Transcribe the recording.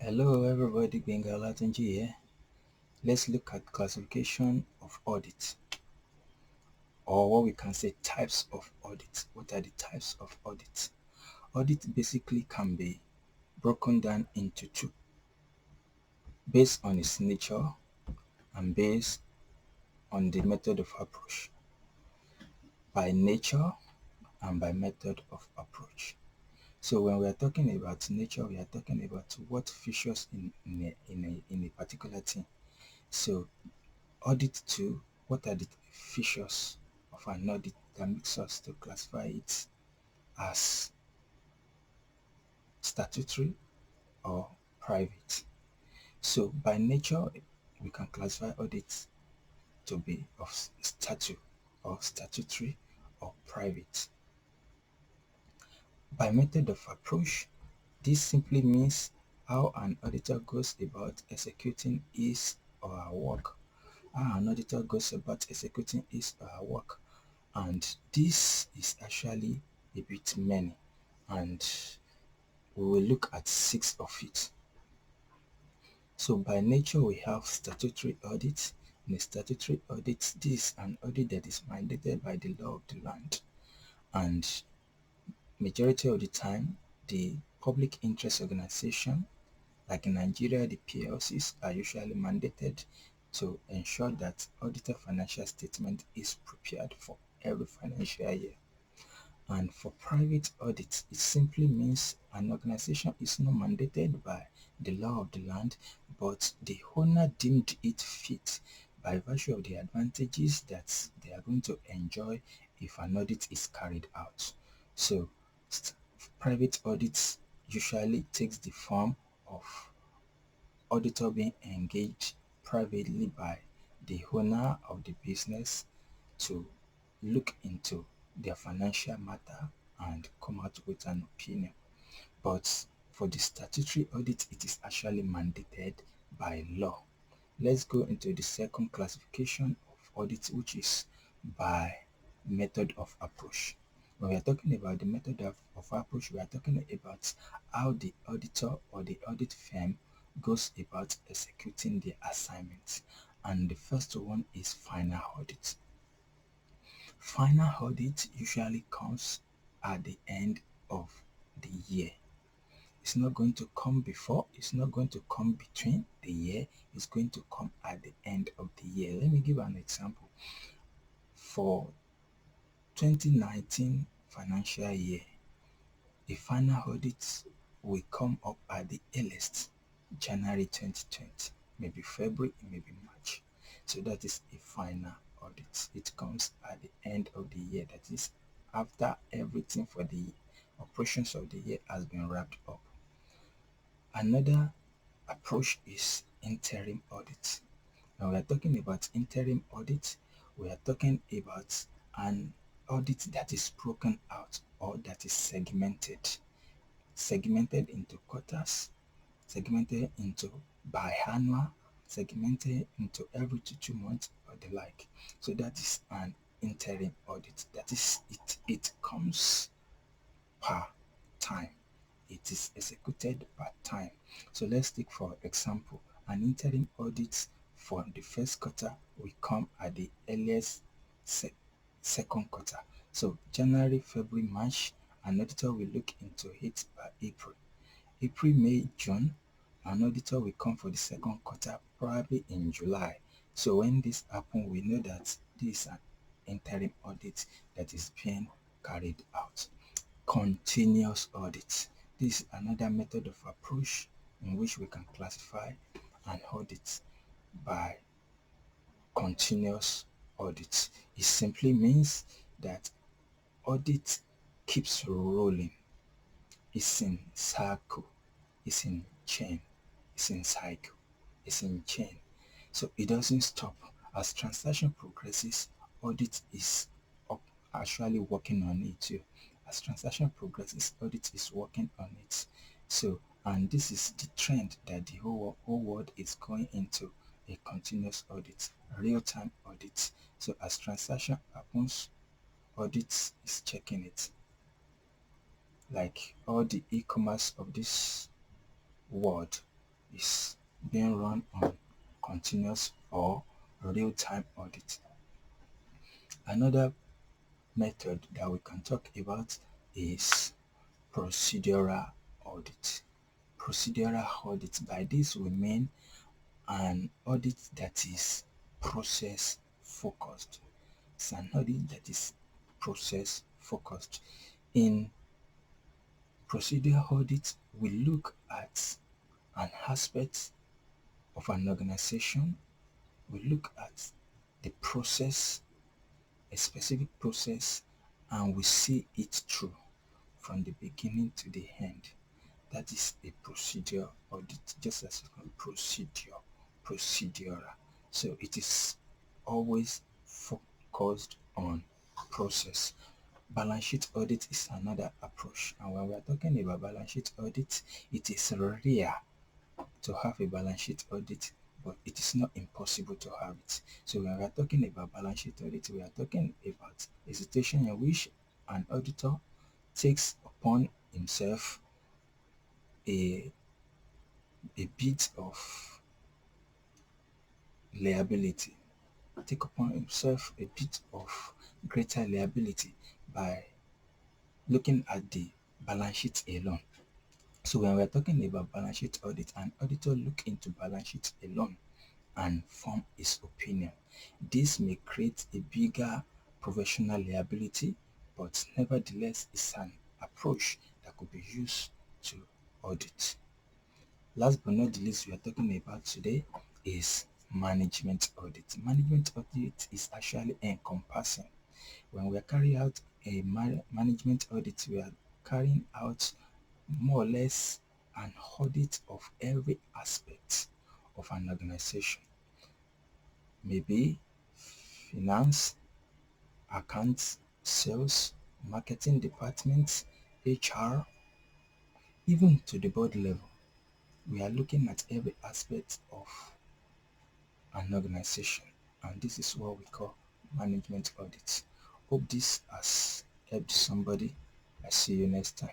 Hello everybody, Gbenga Olatunji here. Let's look at classification of audit, or what we can say types of audit. What are the types of audit? Audit basically can be broken down into two, based on its nature and based on the method of approach. By nature and by method of approach. So when we are talking about nature, we are talking about what features in a particular thing. So audit 2, what are the features of an audit that makes us to classify it as statutory or private? So by nature, we can classify audits to be of statute or statutory or private. By method of approach, this simply means how an auditor goes about executing his or her work. How an auditor goes about executing his or her work. And this is actually a bit many, and we will look at 6 of it. So by nature, we have statutory audit. In a statutory audit, this is an audit that is mandated by the law of the land, and majority of the time, the public interest organization, like in Nigeria, the PLCs are usually mandated to ensure that auditor financial statement is prepared for every financial year. And for private audits, it simply means an organization is not mandated by the law of the land, but the owner deemed it fit by virtue of the advantages that they are going to enjoy if an audit is carried out. So private audits usually takes the form of auditor being engaged privately by the owner of the business to look into their financial matter and come out with an opinion. But for the statutory audit, it is actually mandated by law. Let's go into the second classification of audit, which is by method of approach. When we are talking about the method of approach, we are talking about how the auditor or the audit firm goes about executing their assignments. And the first one is final audit. Final audit usually comes at the end of the year. It's not going to come before, it's not going to come between the year, it's going to come at the end of the year. Let me give an example. For 2019 financial year, the final audit will come up at the earliest January 2020, maybe February, maybe March. So that is a final audit. It comes at the end of the year, that is after everything for the operations of the year has been wrapped up. Another approach is interim audit. When we are talking about interim audit, we are talking about an audit that is broken out or that is segmented into quarters, segmented into biannual, segmented into every 2 months or the like. So that is an interim audit. That is it comes per time. It is executed per time. So let's take for example, an interim audit for the first quarter will come at the earliest second quarter. So January, February, March, an auditor will look into it by April. April, May, June, an auditor will come for the second quarter probably in July. So when this happens, we know that this is an interim audit that is being carried out. Continuous audit. This is another method of approach in which we can classify an audit by continuous audit. It simply means that audit keeps rolling. It's in circle, it's in chain, it's in cycle, it's in chain. So it doesn't stop. As transaction progresses, audit is actually working on it too. As transaction progresses, audit is working on it. So, and this is the trend that the whole world is going into, a continuous audit, real-time audit. So as transaction happens, audit is checking it. Like all the e-commerce of this world, is being run on continuous or real-time audit. Another method that we can talk about is procedural audit. Procedural audit, by this we mean an audit that is process focused. It's an audit that is process focused. In procedural audit, we look at an aspect of an organization, we look at the process, a specific process, and we see it through from the beginning to the end. That is a procedure audit, just as you call procedure, procedural. So it is always focused on process. Balance sheet audit is another approach, and when we are talking about balance sheet audit, it is rare to have a balance sheet audit, but it is not impossible to have it. So when we are talking about balance sheet audit, we are talking about a situation in which an auditor takes upon himself a bit of liability, take upon himself a bit of greater liability by looking at the balance sheet alone. So when we're talking about balance sheet audit, an auditor look into balance sheet alone and form his opinion. This may create a bigger professional liability, but nevertheless is an approach that could be used to audit. Last but not the least, we are talking about today is management audit. Management audit is actually encompassing. When we are carrying out a management audit, we are carrying out more or less an audit of every aspect of an organization. Maybe finance, accounts, sales, marketing departments, HR, even to the board level. We are looking at every aspect of an organization, and this is what we call management audits. Hope this has helped somebody. I see you next time.